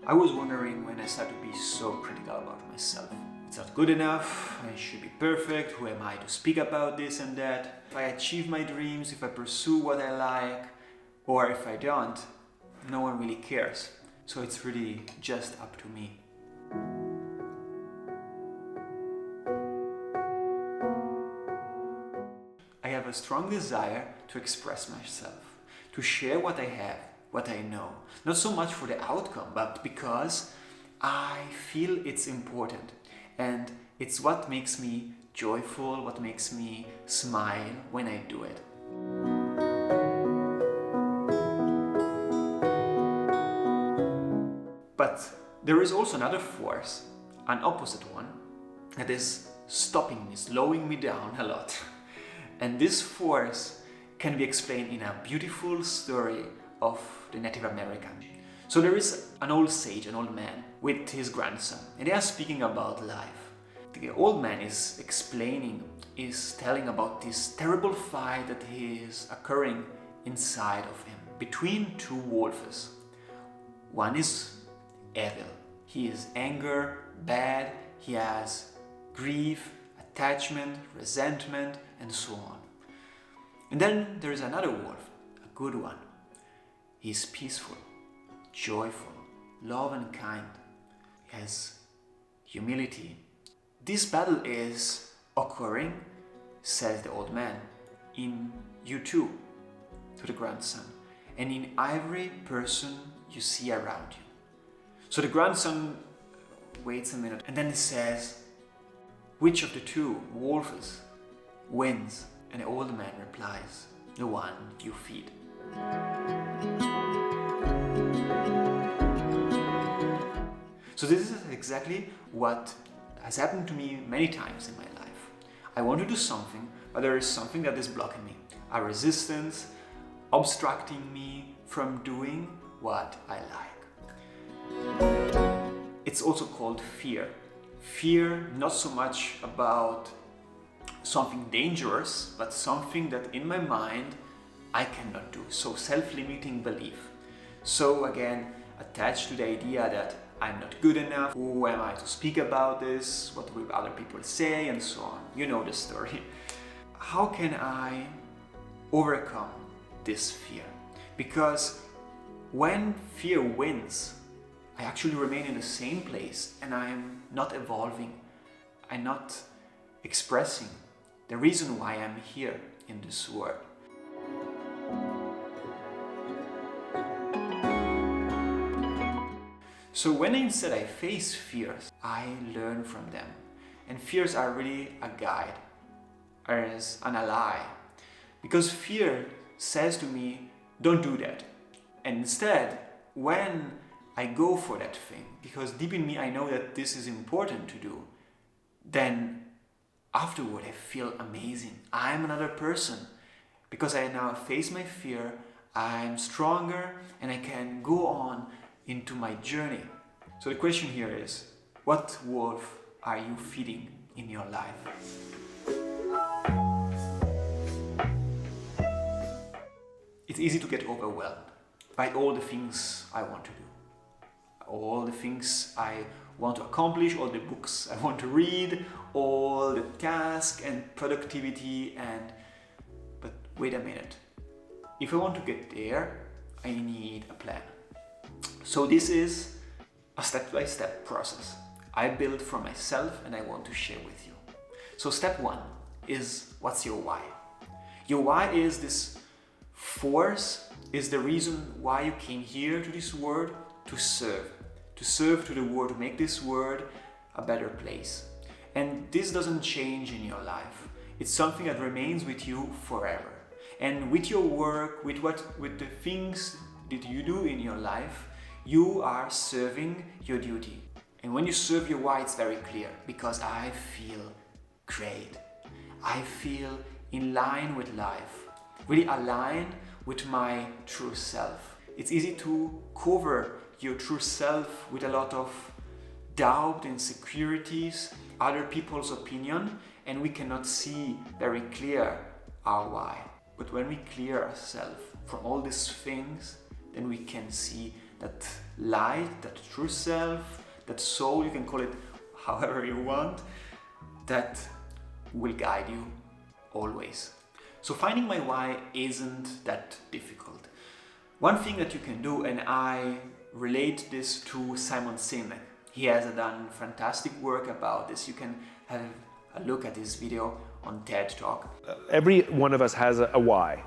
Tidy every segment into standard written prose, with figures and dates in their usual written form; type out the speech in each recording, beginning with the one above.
I was wondering when I started to be so critical about myself. It's not good enough, I should be perfect, who am I to speak about this and that? If I achieve my dreams, if I pursue what I like, or if I don't, no one really cares. So it's really just up to me. I have a strong desire to express myself, to share what I have, what I know. Not so much for the outcome, but because I feel it's important. And it's what makes me joyful, what makes me smile when I do it. But there is also another force, an opposite one, that is stopping me, slowing me down a lot. And this force can be explained in a beautiful story of the Native American. So there is an old sage, an old man, with his grandson, and they are speaking about life. The old man is telling about this terrible fight that is occurring inside of him between two wolves. One is evil. He is anger, bad, he has grief, attachment, resentment, and so on. And then there is another wolf, a good one. He is peaceful, joyful, love and kind. He has humility. This battle is occurring, says the old man, in you too, to the grandson, and in every person you see around you. So the grandson waits a minute and then he says, which of the two wolves wins? And the old man replies, the one you feed. So this is exactly what has happened to me many times in my life. I want to do something, but there is something that is blocking me. A resistance, obstructing me from doing what I like. It's also called fear. Fear, not so much about something dangerous, but something that in my mind I cannot do. So self-limiting belief. So again, attached to the idea that I'm not good enough, who am I to speak about this, what will other people say, and so on. You know the story. How can I overcome this fear? Because when fear wins, I actually remain in the same place and I'm not evolving. I'm not expressing the reason why I'm here in this world. So when instead I face fears, I learn from them. And fears are really a guide, as an ally. Because fear says to me, don't do that. And instead, when I go for that thing, because deep in me I know that this is important to do, then afterward I feel amazing. I'm another person. Because I now face my fear, I'm stronger and I can go on into my journey. So the question here is, what wolf are you feeding in your life? It's easy to get overwhelmed by all the things I want to do, all the things I want to accomplish, all the books I want to read, all the tasks and productivity but wait a minute. If I want to get there, I need a plan. So this is a step-by-step process I built for myself and I want to share with you. So step one is, what's your why? Your why is this force, is the reason why you came here to this world, to serve to the world, to make this world a better place. And this doesn't change in your life. It's something that remains with you forever. And with your work, with the things that you do in your life, you are serving your duty. And when you serve your why, it's very clear, because I feel great. I feel in line with life, really aligned with my true self. It's easy to cover your true self with a lot of doubt, insecurities, other people's opinion, and we cannot see very clear our why. But when we clear ourselves from all these things, then we can see that light, that true self, that soul, you can call it however you want, that will guide you always. So finding my why isn't that difficult. One thing that you can do, and I relate this to Simon Sinek. He has done fantastic work about this. You can have a look at his video on TED Talk. Every one of us has a why.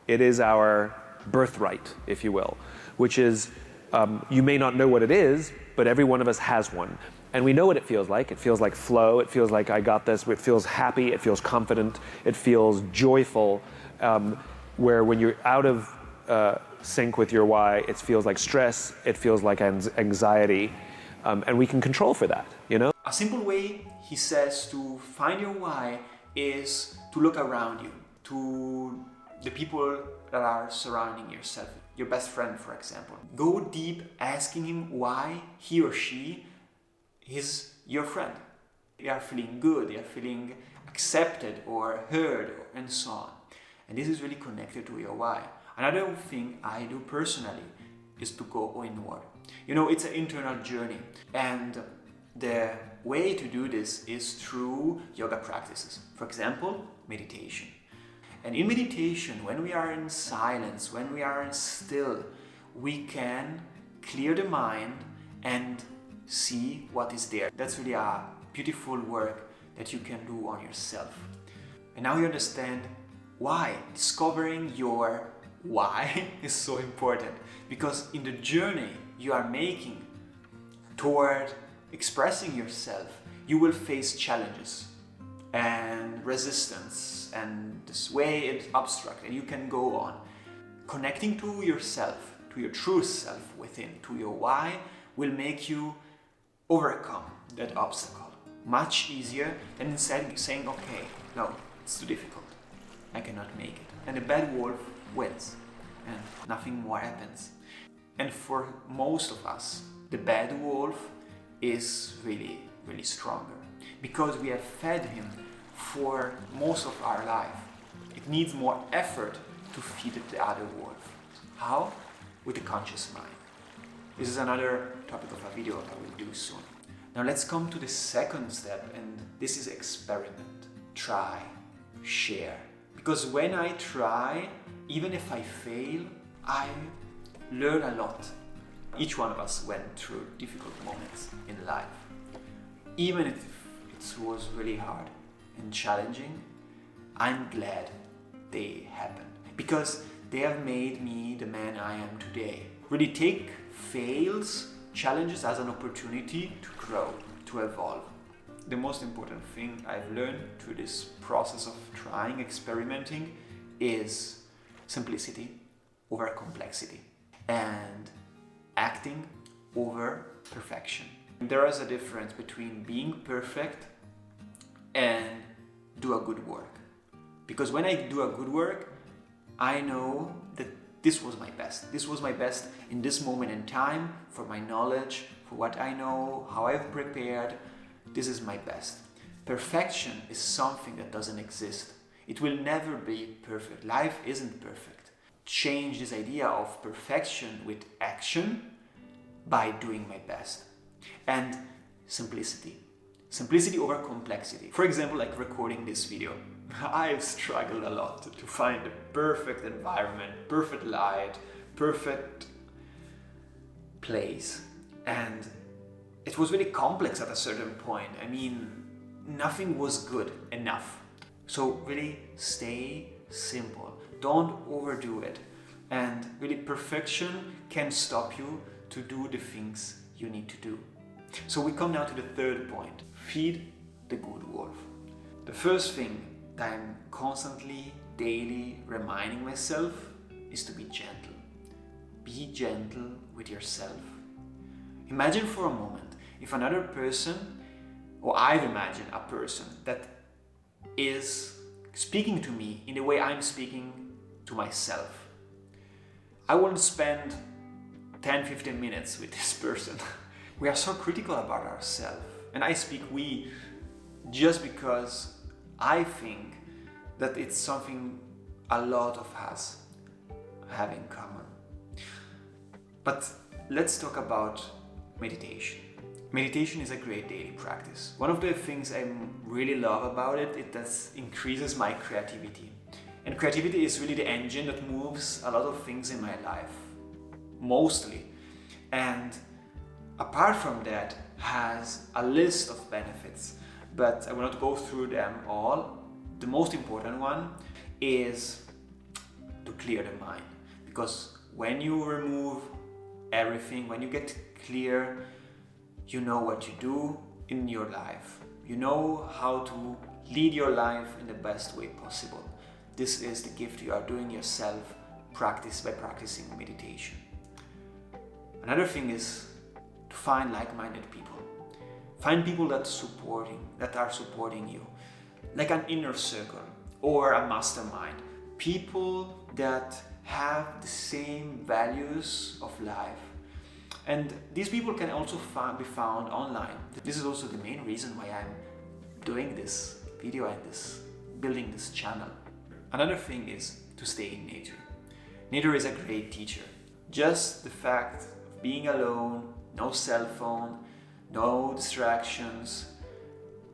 It is our birthright, if you will, which is, you may not know what it is, but every one of us has one. And we know what it feels like. It feels like flow. It feels like I got this. It feels happy. It feels confident. It feels joyful. Where when you're out of sync with your why, it feels like stress. It feels like anxiety. And we can control for that, you know? A simple way, he says, to find your why is to look around you, to the people that are surrounding yourself. Your best friend, for example. Go deep asking him why he or she is your friend. They are feeling good, they are feeling accepted or heard, and so on. And this is really connected to your why. Another thing I do personally is to go inward. You know, it's an internal journey, and the way to do this is through yoga practices. For example, meditation. And in meditation, when we are in silence, when we are still, we can clear the mind and see what is there. That's really a beautiful work that you can do on yourself. And now you understand why. Discovering your why is so important, because in the journey you are making toward expressing yourself, you will face challenges and resistance, and this way it's abstract, and you can go on. Connecting to yourself, to your true self within, to your why, will make you overcome that obstacle much easier than instead saying, okay, no, it's too difficult, I cannot make it. And the bad wolf wins and nothing more happens. And for most of us, the bad wolf is really, really stronger, because we have fed him for most of our life. It needs more effort to feed the other wolf. How? With the conscious mind. This is another topic of a video I will do soon. Now let's come to the second step, and this is experiment. Try, share. Because when I try, even if I fail, I learn a lot. Each one of us went through difficult moments in life. Even if it was really hard and challenging, I'm glad they happened, because they have made me the man I am today. Really take fails, challenges as an opportunity to grow, to evolve. The most important thing I've learned through this process of trying, experimenting, is simplicity over complexity and acting over perfection. There is a difference between being perfect and do a good work. Because when I do a good work, I know that this was my best. This was my best in this moment in time, for my knowledge, for what I know, how I've prepared. This is my best. Perfection is something that doesn't exist. It will never be perfect. Life isn't perfect. Change this idea of perfection with action by doing my best. And simplicity. Simplicity over complexity. For example, like recording this video. I've struggled a lot to find the perfect environment, perfect light, perfect place. And it was really complex at a certain point. I mean, nothing was good enough. So really stay simple. Don't overdo it. And really perfection can stop you to do the things you need to do. So we come now to the third point. Feed the good wolf. The first thing that I'm constantly, daily reminding myself is to be gentle. Be gentle with yourself. Imagine for a moment if another person, or I've imagined a person that is speaking to me in the way I'm speaking to myself. I won't spend 10-15 minutes with this person. We are so critical about ourselves. And I speak we just because I think that it's something a lot of us have in common. But let's talk about meditation. Meditation is a great daily practice. One of the things I really love about it, it increases my creativity. And creativity is really the engine that moves a lot of things in my life, mostly. And apart from that, has a list of benefits, but I will not go through them all. The most important one is to clear the mind, because when you remove everything, when you get clear, you know what you do in your life. You know how to lead your life in the best way possible. This is the gift you are doing yourself by practicing meditation. Another thing is to find like-minded people. Find people that are supporting you, like an inner circle or a mastermind. People that have the same values of life. And these people can also be found online. This is also the main reason why I'm doing this video and building this channel. Another thing is to stay in nature. Nature is a great teacher. Just the fact of being alone, no cell phone, no distractions,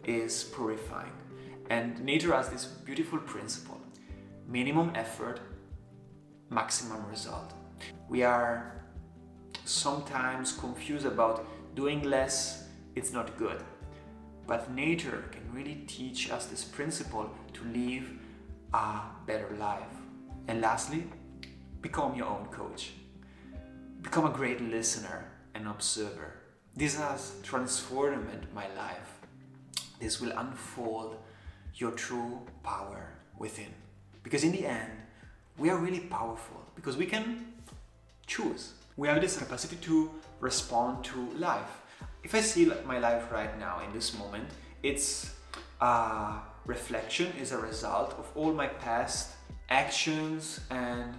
is purifying. And nature has this beautiful principle: minimum effort, maximum result. We are sometimes confused about doing less, it's not good. But nature can really teach us this principle to live a better life. And lastly, become your own coach. Become a great listener and observer. This has transformed my life. This will unfold your true power within. Because in the end, we are really powerful because we can choose. We have this capacity to respond to life. If I see my life right now in this moment, it's a reflection, is a result of all my past actions and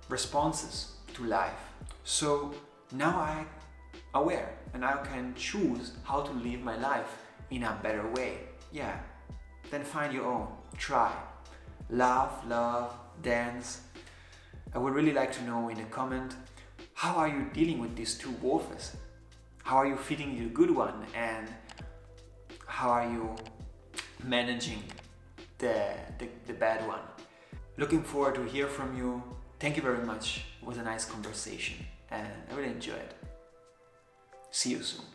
responses to life. So now I'm aware and I can choose how to live my life in a better way. Yeah, then find your own. Try. Laugh, love, dance. I would really like to know in a comment, how are you dealing with these two wolves? How are you feeding the good one, and how are you managing the bad one? Looking forward to hear from you. Thank you very much. It was a nice conversation and I really enjoyed it. See you soon.